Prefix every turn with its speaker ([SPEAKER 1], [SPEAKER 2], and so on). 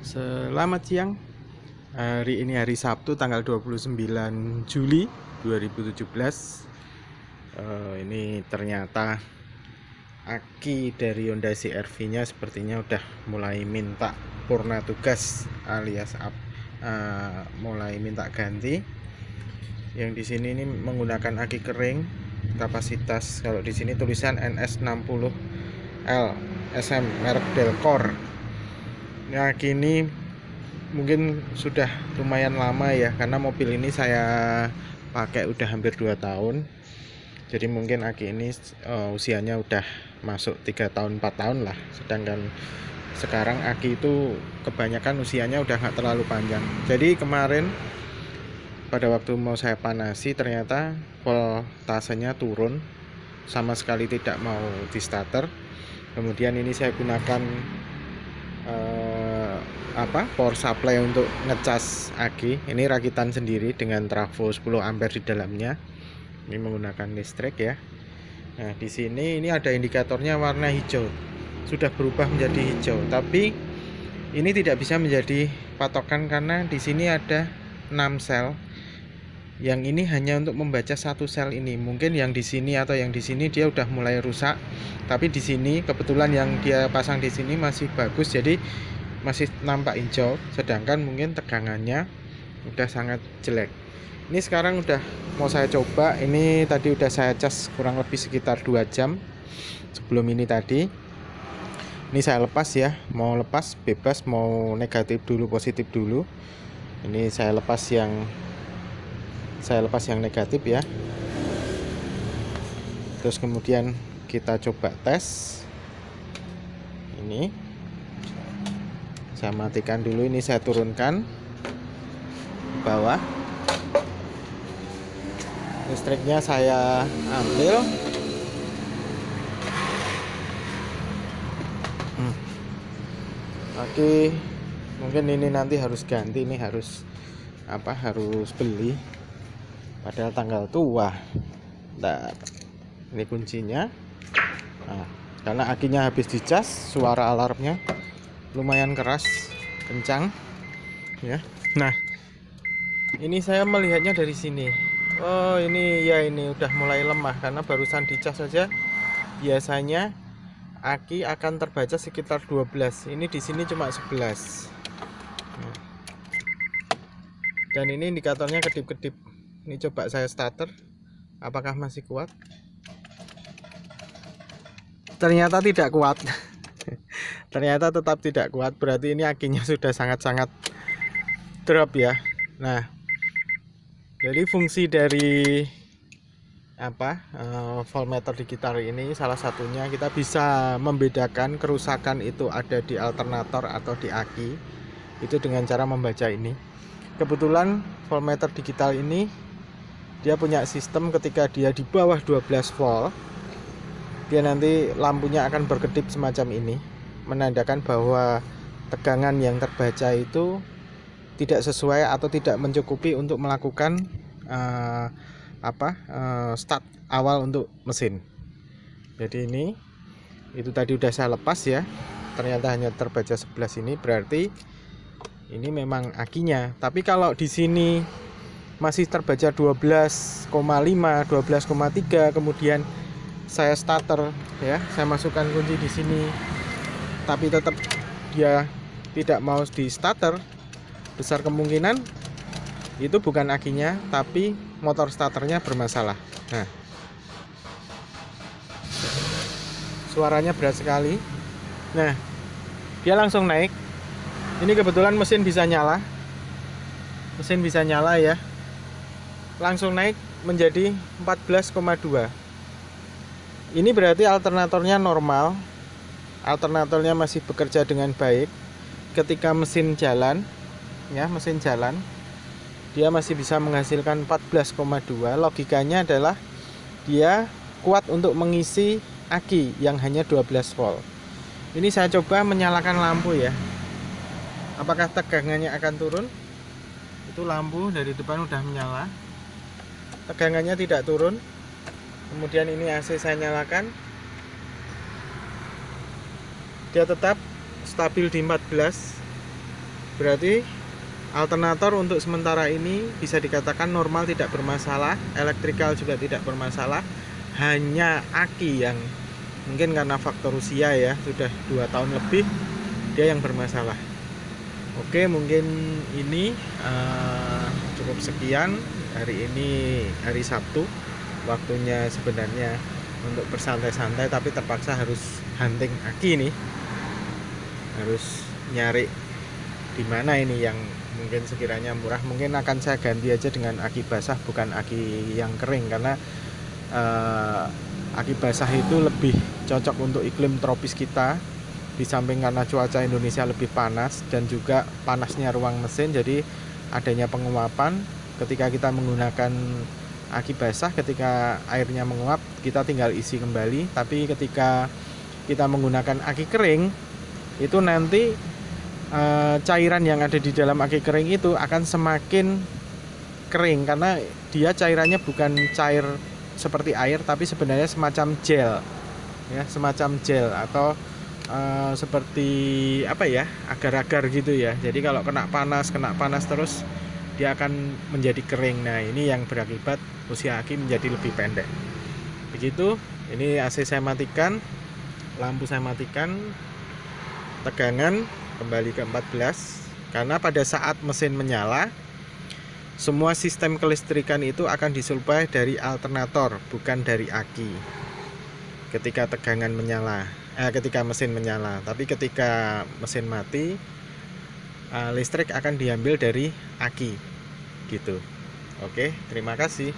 [SPEAKER 1] Selamat siang. Hari ini hari Sabtu tanggal 29 Juli 2017. Ini ternyata aki dari Honda CR-V-nya sepertinya udah mulai minta purna tugas alias mulai minta ganti. Yang di sini ini menggunakan aki kering kapasitas, kalau di sini tulisan NS60L SM merek Delcor. Nah, kini mungkin sudah lumayan lama ya, karena mobil ini saya pakai udah hampir 2 tahun. Jadi mungkin aki ini usianya udah masuk 3 tahun 4 tahun lah. Sedangkan sekarang aki itu kebanyakan usianya udah nggak terlalu panjang. Jadi kemarin pada waktu mau saya panasi, ternyata voltasenya turun, sama sekali tidak mau di starter. Kemudian ini saya gunakan power supply untuk ngecas aki. Ini rakitan sendiri dengan trafo 10 ampere di dalamnya. Ini menggunakan listrik ya. Nah, di sini ini ada indikatornya warna hijau. Sudah berubah menjadi hijau, tapi ini tidak bisa menjadi patokan karena di sini ada 6 sel. Yang ini hanya untuk membaca satu sel ini. Mungkin yang di sini atau yang di sini dia udah mulai rusak. Tapi di sini kebetulan yang dia pasang di sini masih bagus, jadi masih nampak hijau. Sedangkan mungkin tegangannya udah sangat jelek. Ini sekarang udah mau saya coba. Ini tadi udah saya cas kurang lebih sekitar 2 jam sebelum ini tadi. Ini saya lepas ya. Mau lepas bebas, mau negatif dulu positif dulu. Ini saya lepas yang negatif ya. Terus kemudian kita coba tes. Ini saya matikan dulu, ini saya turunkan ke bawah. Listriknya saya ambil. Oke, mungkin ini nanti harus ganti, ini harus beli. Padahal tanggal tua. Nah, ini kuncinya. Nah, karena akinya habis dicas, suara alarmnya lumayan keras, kencang ya. Nah, ini saya melihatnya dari sini. Oh, ini udah mulai lemah karena barusan dicas saja. Biasanya aki akan terbaca sekitar 12. Ini di sini cuma 11. Nah. Dan ini indikatornya kedip-kedip. Ini coba saya starter, apakah masih kuat? Ternyata tidak kuat. Ternyata tetap tidak kuat. Berarti ini akinya sudah sangat-sangat drop ya. Nah, jadi fungsi dari voltmeter digital ini salah satunya kita bisa membedakan kerusakan itu ada di alternator atau di aki itu dengan cara membaca ini. Kebetulan voltmeter digital ini dia punya sistem ketika dia di bawah 12 volt, dia nanti lampunya akan berkedip semacam ini, menandakan bahwa tegangan yang terbaca itu tidak sesuai atau tidak mencukupi untuk melakukan start awal untuk mesin. Jadi itu tadi udah saya lepas ya. Ternyata hanya terbaca 11 ini, berarti ini memang akinya. Tapi kalau di sini masih terbaca 12,5, 12,3, kemudian saya starter ya, saya masukkan kunci di sini, tapi tetap dia tidak mau di starter, besar kemungkinan itu bukan akinya, tapi motor starternya bermasalah. Nah, suaranya berat sekali. Nah, dia langsung naik. Ini kebetulan mesin bisa nyala ya, langsung naik menjadi 14,2. Ini berarti alternatornya normal, alternatornya masih bekerja dengan baik. Ketika mesin jalan ya, dia masih bisa menghasilkan 14,2. Logikanya adalah dia kuat untuk mengisi aki yang hanya 12 volt. Ini saya coba menyalakan lampu ya, apakah tegangannya akan turun? Itu lampu dari depan udah menyala, tegangannya tidak turun. Kemudian ini AC saya nyalakan, dia tetap stabil di 14. Berarti alternator untuk sementara ini bisa dikatakan normal, tidak bermasalah, elektrikal juga tidak bermasalah, hanya aki yang mungkin karena faktor usia ya, sudah 2 tahun lebih dia yang bermasalah. Oke, mungkin ini cukup sekian. Hari ini hari Sabtu, waktunya sebenarnya untuk bersantai-santai, tapi terpaksa harus hunting aki nih, harus nyari di mana ini yang mungkin sekiranya murah. Mungkin akan saya ganti aja dengan aki basah, bukan aki yang kering, karena aki basah itu lebih cocok untuk iklim tropis kita, di samping karena cuaca Indonesia lebih panas dan juga panasnya ruang mesin, jadi adanya penguapan. Ketika kita menggunakan aki basah, ketika airnya menguap kita tinggal isi kembali, tapi ketika kita menggunakan aki kering itu nanti cairan yang ada di dalam aki kering itu akan semakin kering, karena dia cairannya bukan cair seperti air, tapi sebenarnya semacam gel ya, semacam gel atau seperti apa ya, agar-agar gitu ya. Jadi kalau kena panas terus dia akan menjadi kering. Nah, ini yang berakibat usia aki menjadi lebih pendek. Begitu. Ini AC saya matikan, lampu saya matikan, tegangan kembali ke 14, karena pada saat mesin menyala semua sistem kelistrikan itu akan disuplai dari alternator, bukan dari aki. Ketika tegangan menyala, ketika mesin menyala, tapi ketika mesin mati listrik akan diambil dari aki gitu. Oke, terima kasih.